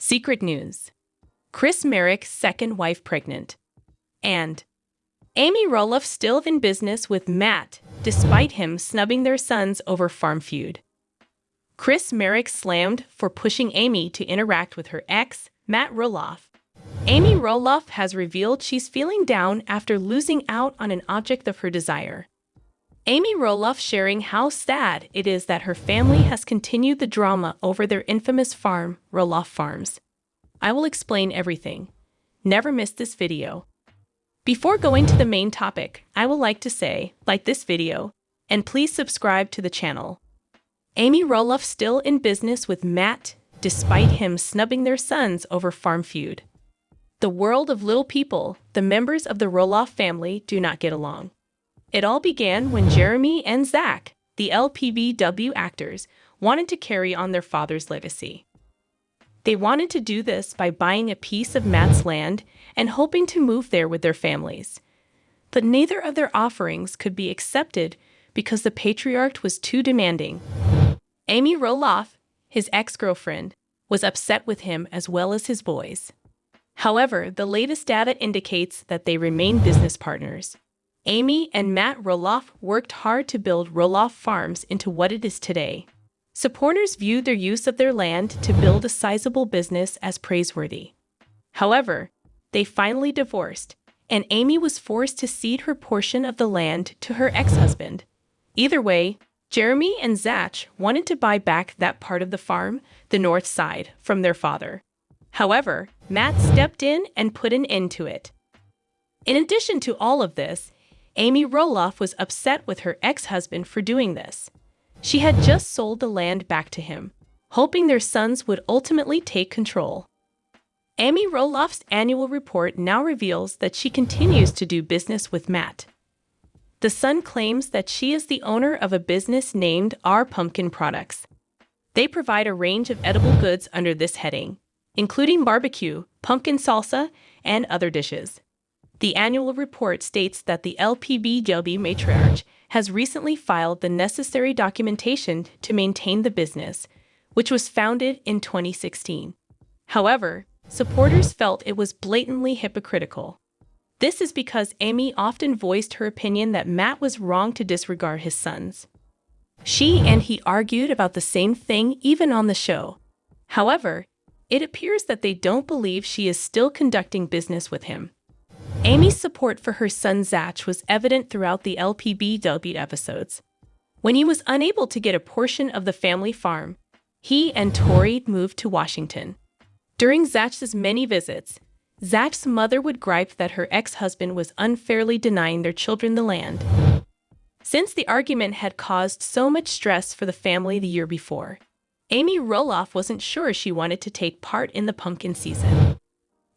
Secret news. Chris Marek's second wife pregnant. And Amy Roloff still in business with Matt, despite him snubbing their sons over farm feud. Chris Marek slammed for pushing Amy to interact with her ex, Matt Roloff. Amy Roloff has revealed she's feeling down after losing out on an object of her desire. Amy Roloff sharing how sad it is that her family has continued the drama over their infamous farm, Roloff Farms. I will explain everything. Never miss this video. Before going to the main topic, I would like to say, like this video, and please subscribe to the channel. Amy Roloff still in business with Matt, despite him snubbing their sons over farm feud. The world of little people, the members of the Roloff family, do not get along. It all began when Jeremy and Zach, the Lpbw actors, wanted to carry on their father's legacy. They wanted to do this by buying a piece of Matt's land and hoping to move there with their families. But neither of their offerings could be accepted because the patriarch was too demanding. Amy Roloff, his ex-girlfriend, was upset with him as well as his boys. However, the latest data indicates that they remain business partners. Amy and Matt Roloff worked hard to build Roloff Farms into what it is today. Supporters viewed their use of their land to build a sizable business as praiseworthy. However, they finally divorced, and Amy was forced to cede her portion of the land to her ex-husband. Either way, Jeremy and Zach wanted to buy back that part of the farm, the north side, from their father. However, Matt stepped in and put an end to it. In addition to all of this, Amy Roloff was upset with her ex-husband for doing this. She had just sold the land back to him, hoping their sons would ultimately take control. Amy Roloff's annual report now reveals that she continues to do business with Matt. The Sun claims that she is the owner of a business named Our Pumpkin Products. They provide a range of edible goods under this heading, including barbecue, pumpkin salsa, and other dishes. The annual report states that the Lpbw matriarch has recently filed the necessary documentation to maintain the business, which was founded in 2016. However, supporters felt it was blatantly hypocritical. This is because Amy often voiced her opinion that Matt was wrong to disregard his sons. She and he argued about the same thing even on the show. However, it appears that they don't believe she is still conducting business with him. Amy's support for her son Zach was evident throughout the Lpbw episodes. When he was unable to get a portion of the family farm, he and Tori moved to Washington. During Zach's many visits, Zach's mother would gripe that her ex-husband was unfairly denying their children the land. Since the argument had caused so much stress for the family the year before, Amy Roloff wasn't sure she wanted to take part in the pumpkin season.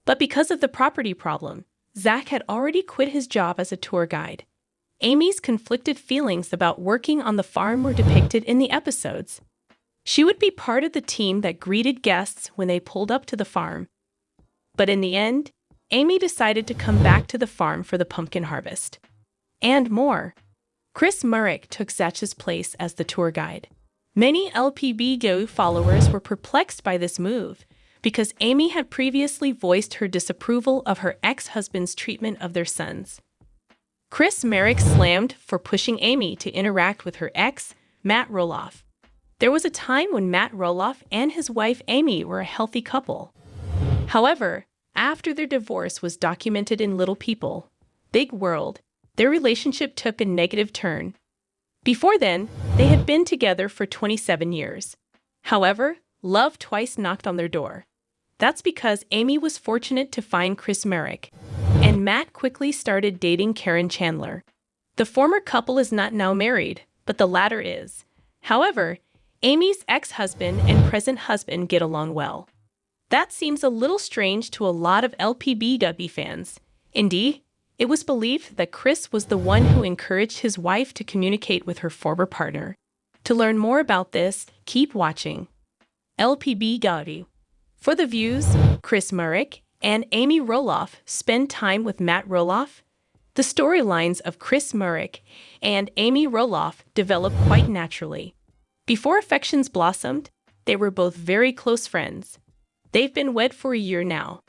But because of the property problem, Zach had already quit his job as a tour guide. Amy's conflicted feelings about working on the farm were depicted in the episodes. She would be part of the team that greeted guests when they pulled up to the farm. But in the end, Amy decided to come back to the farm for the pumpkin harvest. And more. Chris Marek took Zach's place as the tour guide. Many Lpbw followers were perplexed by this move, because Amy had previously voiced her disapproval of her ex-husband's treatment of their sons. Chris Marek slammed for pushing Amy to interact with her ex, Matt Roloff. There was a time when Matt Roloff and his wife Amy were a healthy couple. However, after their divorce was documented in Little People, Big World, their relationship took a negative turn. Before then, they had been together for 27 years. However, love twice knocked on their door. That's because Amy was fortunate to find Chris Marek, and Matt quickly started dating Karen Chandler. The former couple is not now married, but the latter is. However, Amy's ex-husband and present husband get along well. That seems a little strange to a lot of Lpbw fans. Indeed, it was believed that Chris was the one who encouraged his wife to communicate with her former partner. To learn more about this, keep watching. Lpbw. For the views, Chris Marek and Amy Roloff spend time with Matt Roloff. The storylines of Chris Marek and Amy Roloff developed quite naturally. Before affections blossomed, they were both very close friends. They've been wed for a year now.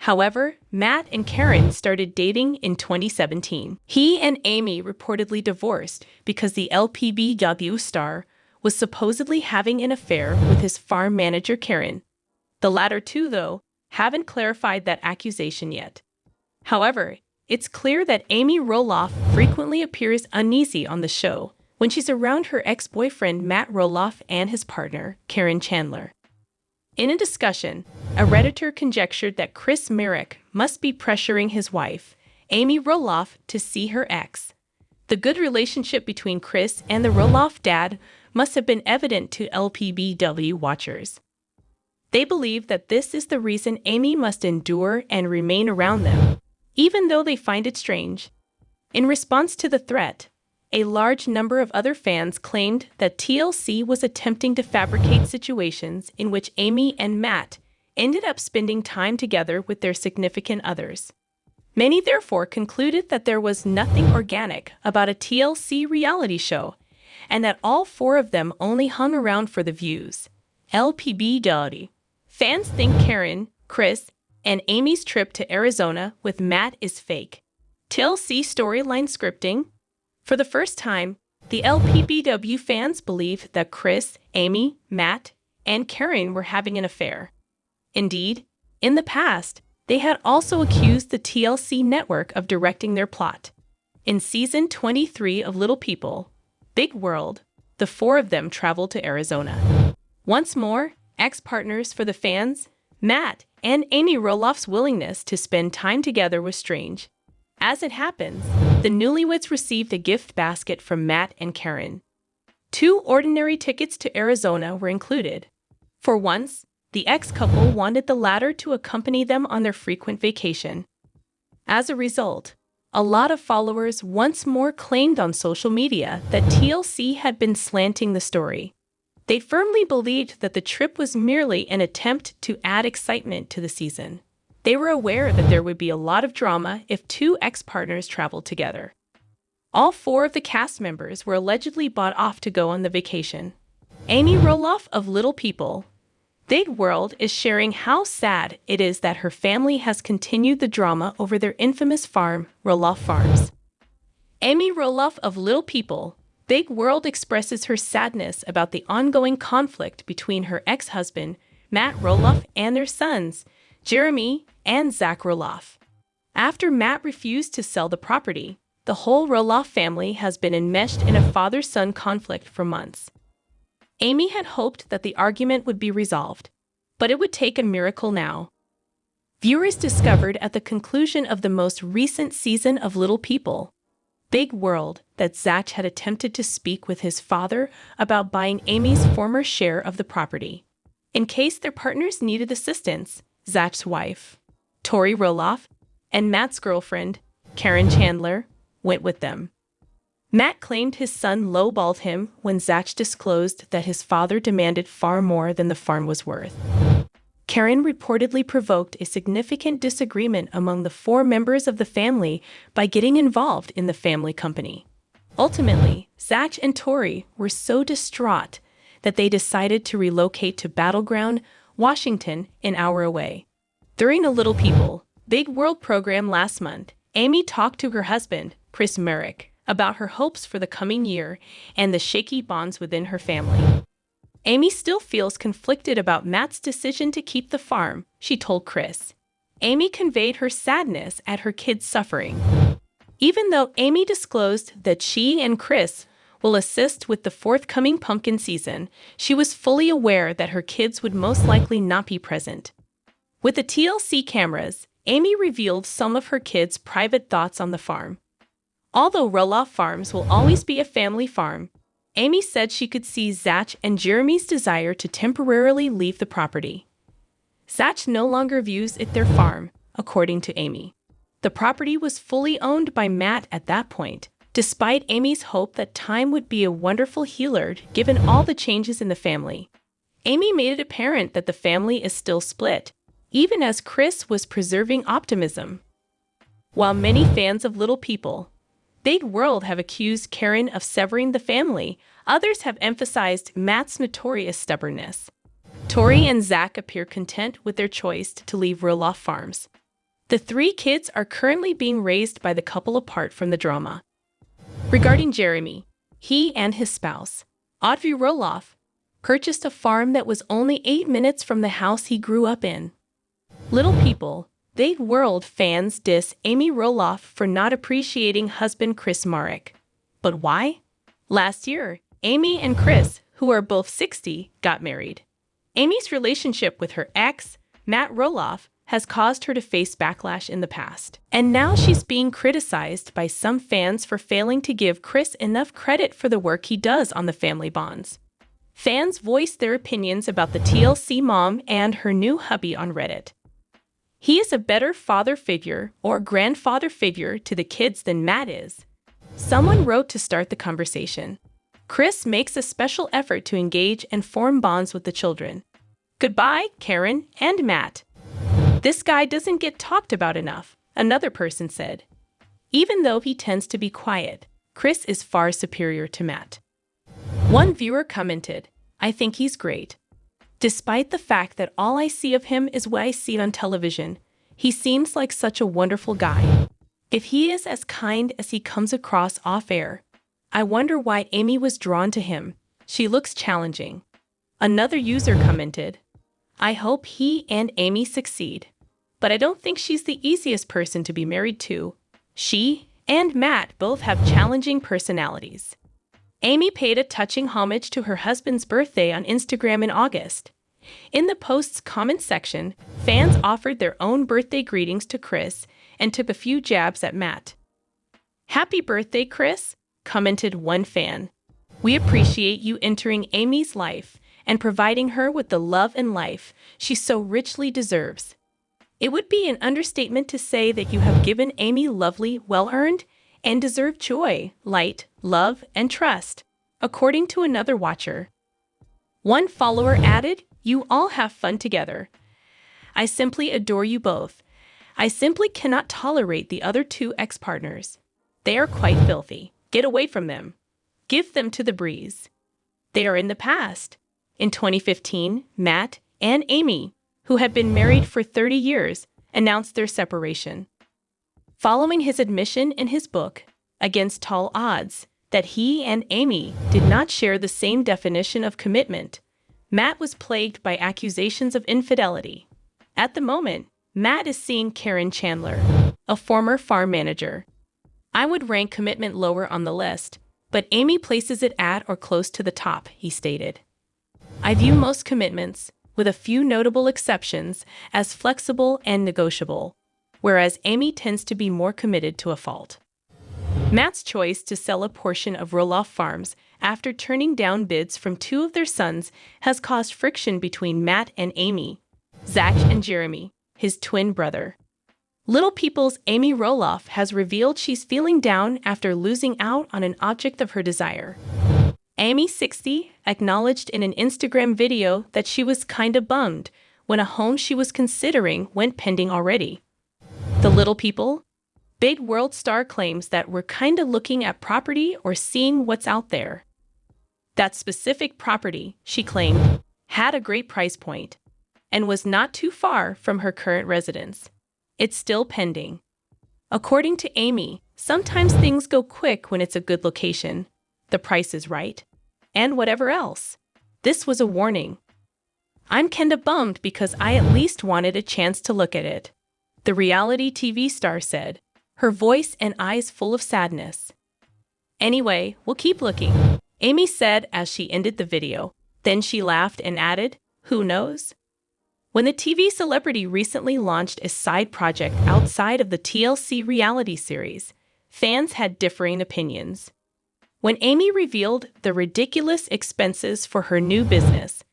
However, Matt and Karen started dating in 2017. He and Amy reportedly divorced because the Lpbw star was supposedly having an affair with his farm manager Karen. The latter two, though, haven't clarified that accusation yet. However, it's clear that Amy Roloff frequently appears uneasy on the show when she's around her ex-boyfriend Matt Roloff and his partner, Karen Chandler. In a discussion, a Redditor conjectured that Marek must be pressuring his wife, Amy Roloff, to see her ex. The good relationship between Chris and the Roloff dad must have been evident to Lpbw watchers. They believe that this is the reason Amy must endure and remain around them, even though they find it strange. In response to the threat, a large number of other fans claimed that TLC was attempting to fabricate situations in which Amy and Matt ended up spending time together with their significant others. Many therefore concluded that there was nothing organic about a TLC reality show, and that all four of them only hung around for the views. Lpbw. Fans think Karen, Chris, and Amy's trip to Arizona with Matt is fake. TLC storyline scripting. For the first time, the Lpbw fans believe that Chris, Amy, Matt, and Karen were having an affair. Indeed, in the past, they had also accused the TLC network of directing their plot. In season 23 of Little People, Big World, the four of them traveled to Arizona. Once more, ex-partners for the fans, Matt and Amy Roloff's willingness to spend time together was strange. As it happens, the newlyweds received a gift basket from Matt and Karen. 2 ordinary tickets to Arizona were included. For once, the ex-couple wanted the latter to accompany them on their frequent vacation. As a result, a lot of followers once more claimed on social media that TLC had been slanting the story. They firmly believed that the trip was merely an attempt to add excitement to the season. They were aware that there would be a lot of drama if 2 ex-partners traveled together. All 4 of the cast members were allegedly bought off to go on the vacation. Amy Roloff of Little People, Big World is sharing how sad it is that her family has continued the drama over their infamous farm, Roloff Farms. Amy Roloff of Little People, Big World expresses her sadness about the ongoing conflict between her ex-husband, Matt Roloff, and their sons, Jeremy and Zach Roloff. After Matt refused to sell the property, the whole Roloff family has been enmeshed in a father-son conflict for months. Amy had hoped that the argument would be resolved, but it would take a miracle now. Viewers discovered at the conclusion of the most recent season of Little People, Big World, that Zach had attempted to speak with his father about buying Amy's former share of the property. In case their partners needed assistance, Zach's wife, Tori Roloff, and Matt's girlfriend, Karen Chandler, went with them. Matt claimed his son lowballed him when Zach disclosed that his father demanded far more than the farm was worth. Karen reportedly provoked a significant disagreement among the 4 members of the family by getting involved in the family company. Ultimately, Zach and Tori were so distraught that they decided to relocate to Battleground, Washington, an hour away. During a Little People, Big World program last month, Amy talked to her husband, Marek, about her hopes for the coming year and the shaky bonds within her family. Amy still feels conflicted about Matt's decision to keep the farm, she told Chris. Amy conveyed her sadness at her kids' suffering. Even though Amy disclosed that she and Chris will assist with the forthcoming pumpkin season, she was fully aware that her kids would most likely not be present. With the TLC cameras, Amy revealed some of her kids' private thoughts on the farm. Although Roloff Farms will always be a family farm, Amy said she could see Zach and Jeremy's desire to temporarily leave the property. Zach no longer views it their farm, according to Amy. The property was fully owned by Matt at that point, despite Amy's hope that time would be a wonderful healer given all the changes in the family. Amy made it apparent that the family is still split, even as Chris was preserving optimism. While many fans of Little People, Big World have accused Karen of severing the family, others have emphasized Matt's notorious stubbornness. Tori and Zach appear content with their choice to leave Roloff Farms. The 3 kids are currently being raised by the couple apart from the drama. Regarding Jeremy, he and his spouse, Audrey Roloff, purchased a farm that was only 8 minutes from the house he grew up in. Little people, they world fans diss Amy Roloff for not appreciating husband Chris Marek. But why? Last year, Amy and Chris, who are both 60, got married. Amy's relationship with her ex, Matt Roloff, has caused her to face backlash in the past. And now she's being criticized by some fans for failing to give Chris enough credit for the work he does on the family bonds. Fans voiced their opinions about the TLC mom and her new hubby on Reddit. He is a better father figure or grandfather figure to the kids than Matt is. Someone wrote to start the conversation. Chris makes a special effort to engage and form bonds with the children. Goodbye, Karen and Matt. This guy doesn't get talked about enough, another person said. Even though he tends to be quiet, Chris is far superior to Matt. One viewer commented, "I think he's great. Despite the fact that all I see of him is what I see on television, he seems like such a wonderful guy. If he is as kind as he comes across off-air, I wonder why Amy was drawn to him. She looks challenging." Another user commented, "I hope he and Amy succeed. But I don't think she's the easiest person to be married to. She and Matt both have challenging personalities." Amy paid a touching homage to her husband's birthday on Instagram in August. In the post's comment section, fans offered their own birthday greetings to Chris and took a few jabs at Matt. "Happy birthday, Chris," commented one fan. "We appreciate you entering Amy's life and providing her with the love and life she so richly deserves. It would be an understatement to say that you have given Amy lovely, well-earned, and deserved joy, light, love, and trust," according to another watcher. One follower added, "You all have fun together. I simply adore you both. I simply cannot tolerate the other 2 ex-partners. They are quite filthy. Get away from them. Give them to the breeze. They are in the past." In 2015, Matt and Amy, who had been married for 30 years, announced their separation. Following his admission in his book, Against Tall Odds, that he and Amy did not share the same definition of commitment, Matt was plagued by accusations of infidelity. At the moment, Matt is seeing Karen Chandler, a former farm manager. "I would rank commitment lower on the list, but Amy places it at or close to the top," he stated. "I view most commitments, with a few notable exceptions, as flexible and negotiable, whereas Amy tends to be more committed to a fault." Matt's choice to sell a portion of Roloff Farms after turning down bids from 2 of their sons has caused friction between Matt and Amy, Zach and Jeremy, his twin brother. Little People's Amy Roloff has revealed she's feeling down after losing out on an object of her desire. Amy, 60, acknowledged in an Instagram video that she was kinda bummed when a home she was considering went pending already. The Little People? Big world star claims that we're kinda looking at property or seeing what's out there. That specific property, she claimed, had a great price point and was not too far from her current residence. It's still pending. According to Amy, sometimes things go quick when it's a good location, the price is right, and whatever else. This was a warning. "I'm kinda bummed because I at least wanted a chance to look at it," the reality TV star said, her voice and eyes full of sadness. "Anyway, we'll keep looking," Amy said as she ended the video. Then she laughed and added, "Who knows?" When the TV celebrity recently launched a side project outside of the TLC reality series, fans had differing opinions. When Amy revealed the ridiculous expenses for her new business,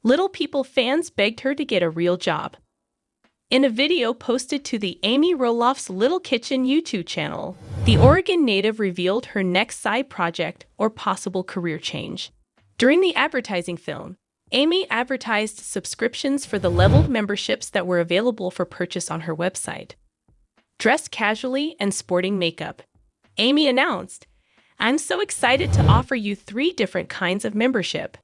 Little People fans begged her to get a real job. In a video posted to the Amy Roloff's Little Kitchen YouTube channel, the Oregon native revealed her next side project or possible career change. During the advertising film, Amy advertised subscriptions for the leveled memberships that were available for purchase on her website. Dressed casually and sporting makeup, Amy announced, "I'm so excited to offer you 3 different kinds of membership.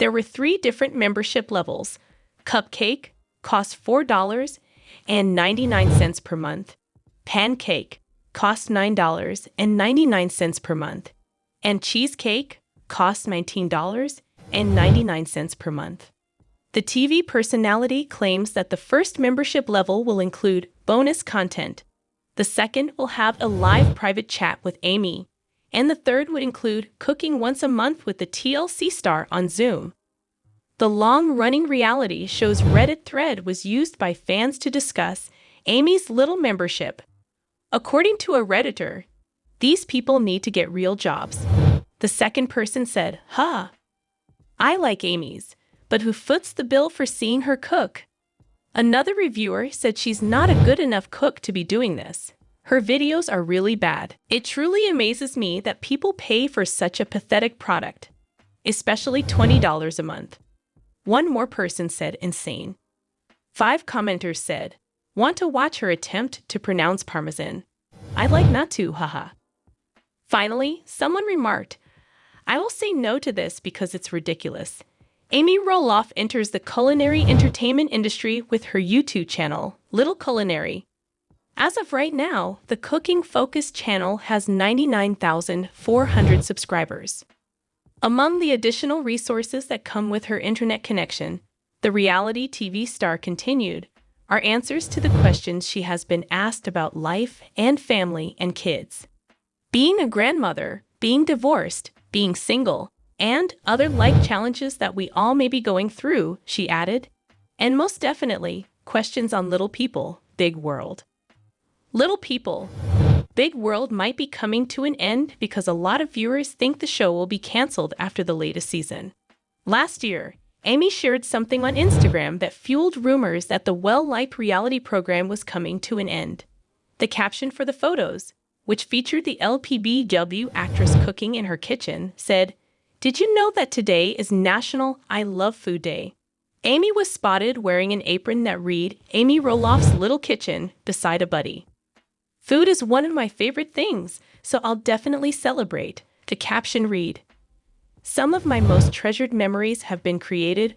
There were 3 different membership levels. Cupcake cost $4.99 per month. Pancake cost $9.99 per month. And cheesecake cost $19.99 per month. The TV personality claims that the first membership level will include bonus content. The second will have a live private chat with Amy. And the third would include cooking once a month with the TLC star on Zoom. The long-running reality show's Reddit thread was used by fans to discuss Amy's little membership. According to a Redditor, these people need to get real jobs. The second person said, I like Amy's, but who foots the bill for seeing her cook? Another reviewer said she's not a good enough cook to be doing this. Her videos are really bad. It truly amazes me that people pay for such a pathetic product, especially $20 a month. One more person said insane. 5 commenters said, want to watch her attempt to pronounce parmesan. I'd like not to, haha. Finally, someone remarked, I will say no to this because it's ridiculous. Amy Roloff enters the culinary entertainment industry with her YouTube channel, Little Culinary. As of right now, the cooking-focused channel has 99,400 subscribers. Among the additional resources that come with her internet connection, the reality TV star continued, are answers to the questions she has been asked about life and family and kids. Being a grandmother, being divorced, being single, and other life challenges that we all may be going through, she added. And most definitely, questions on Little People, Big World. Little People, Big World might be coming to an end because a lot of viewers think the show will be canceled after the latest season. Last year, Amy shared something on Instagram that fueled rumors that the well-liked reality program was coming to an end. The caption for the photos, which featured the Lpbw actress cooking in her kitchen, said, "Did you know that today is National I Love Food Day?" Amy was spotted wearing an apron that read, Amy Roloff's Little Kitchen, beside a buddy. "Food is one of my favorite things, so I'll definitely celebrate," the caption read. "Some of my most treasured memories have been created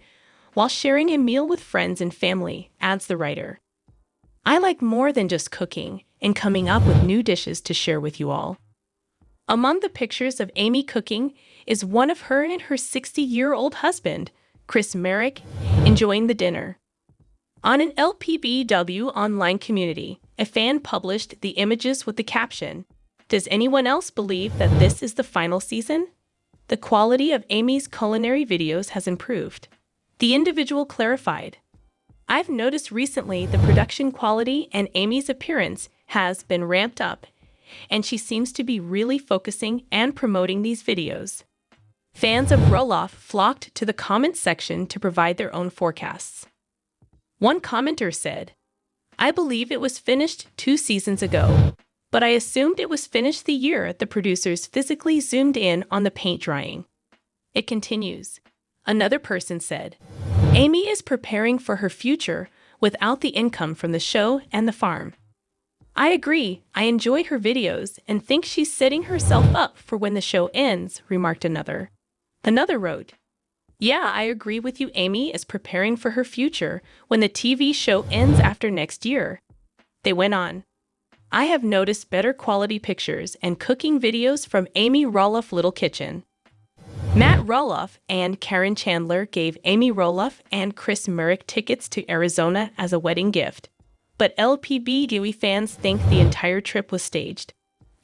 while sharing a meal with friends and family," adds the writer. "I like more than just cooking and coming up with new dishes to share with you all." Among the pictures of Amy cooking is one of her and her 60-year-old husband, Marek, enjoying the dinner. On an Lpbw online community, a fan published the images with the caption, "Does anyone else believe that this is the final season?" The quality of Amy's culinary videos has improved. The individual clarified, "I've noticed recently the production quality and Amy's appearance has been ramped up, and she seems to be really focusing and promoting these videos." Fans of Roloff flocked to the comment section to provide their own forecasts. One commenter said, "I believe it was finished 2 seasons ago, but I assumed it was finished the year the producers physically zoomed in on the paint drying." It continues. Another person said, "Amy is preparing for her future without the income from the show and the farm." "I agree, I enjoy her videos and think she's setting herself up for when the show ends," remarked another. Another wrote, "Yeah, I agree with you. Amy is preparing for her future when the TV show ends after next year." They went on, "I have noticed better quality pictures and cooking videos from Amy Roloff Little Kitchen." Matt Roloff and Karen Chandler gave Amy Roloff and Marek tickets to Arizona as a wedding gift, but Lpbw fans think the entire trip was staged.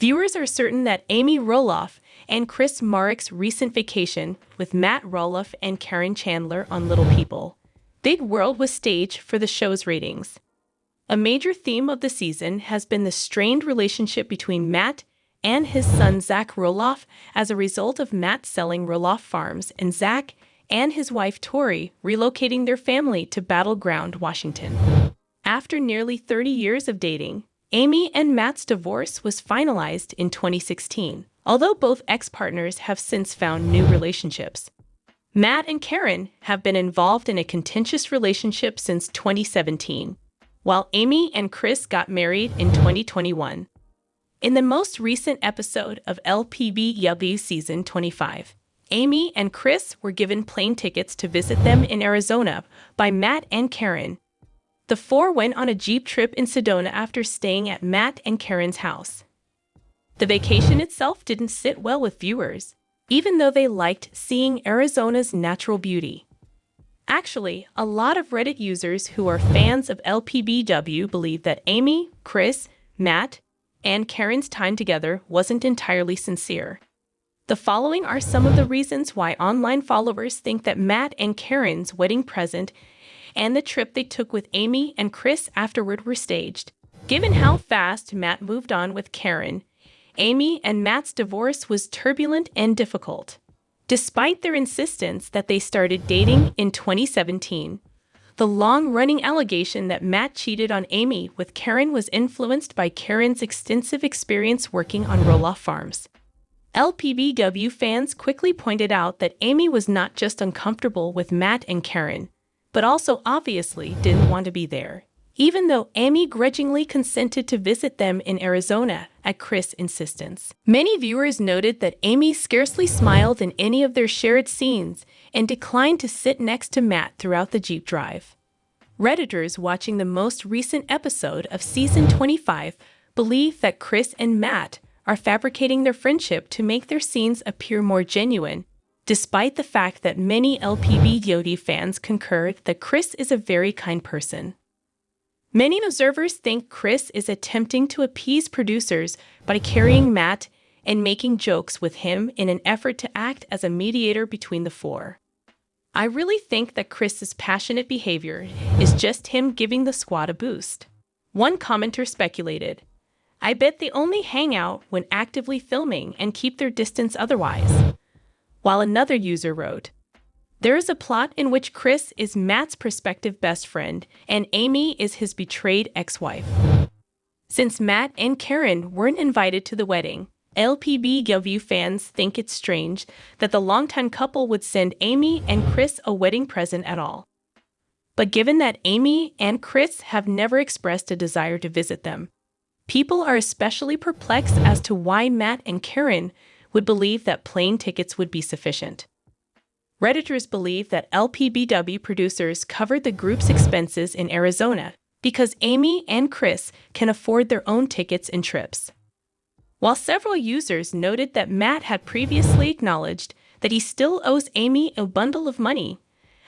Viewers are certain that Amy Roloff and Marek's recent vacation with Matt Roloff and Karen Chandler on Little People, Big World was staged for the show's ratings. A major theme of the season has been the strained relationship between Matt and his son Zach Roloff as a result of Matt selling Roloff Farms and Zach and his wife Tori relocating their family to Battleground, Washington. After nearly 30 years of dating, Amy and Matt's divorce was finalized in 2016, although both ex-partners have since found new relationships. Matt and Karen have been involved in a contentious relationship since 2017, while Amy and Chris got married in 2021. In the most recent episode of Lpbw Season 25, Amy and Chris were given plane tickets to visit them in Arizona by Matt and Karen. The four went on a Jeep trip in Sedona after staying at Matt and Karen's house. The vacation itself didn't sit well with viewers, even though they liked seeing Arizona's natural beauty. Actually, a lot of Reddit users who are fans of Lpbw believe that Amy, Chris, Matt, and Karen's time together wasn't entirely sincere. The following are some of the reasons why online followers think that Matt and Karen's wedding present and the trip they took with Amy and Chris afterward were staged. Given how fast Matt moved on with Karen, Amy and Matt's divorce was turbulent and difficult. Despite their insistence that they started dating in 2017, the long-running allegation that Matt cheated on Amy with Karen was influenced by Karen's extensive experience working on Roloff farms. Lpbw fans quickly pointed out that Amy was not just uncomfortable with Matt and Karen, but also obviously didn't want to be there, even though Amy grudgingly consented to visit them in Arizona at Chris' insistence. Many viewers noted that Amy scarcely smiled in any of their shared scenes and declined to sit next to Matt throughout the Jeep drive. Redditors watching the most recent episode of Season 25 believe that Chris and Matt are fabricating their friendship to make their scenes appear more genuine, despite the fact that many Lpbw fans concurred that Chris is a very kind person. Many observers think Chris is attempting to appease producers by carrying Matt and making jokes with him in an effort to act as a mediator between the four. I really think that Chris's passionate behavior is just him giving the squad a boost. One commenter speculated, "I bet they only hang out when actively filming and keep their distance otherwise." While another user wrote, "There is a plot in which Chris is Matt's prospective best friend and Amy is his betrayed ex-wife." Since Matt and Karen weren't invited to the wedding, Lpbw fans think it's strange that the longtime couple would send Amy and Chris a wedding present at all. But given that Amy and Chris have never expressed a desire to visit them, people are especially perplexed as to why Matt and Karen would believe that plane tickets would be sufficient. Redditors believe that Lpbw producers covered the group's expenses in Arizona because Amy and Chris can afford their own tickets and trips. While several users noted that Matt had previously acknowledged that he still owes Amy a bundle of money,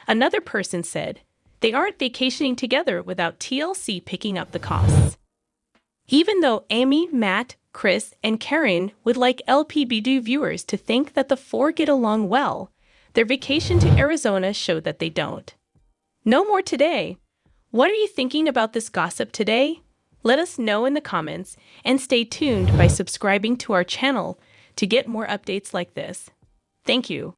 another person said they aren't vacationing together without TLC picking up the costs. Even though Amy, Matt, Chris, and Karen would like Lpbw viewers to think that the four get along well, their vacation to Arizona showed that they don't. No more today. What are you thinking about this gossip today? Let us know in the comments and stay tuned by subscribing to our channel to get more updates like this. Thank you.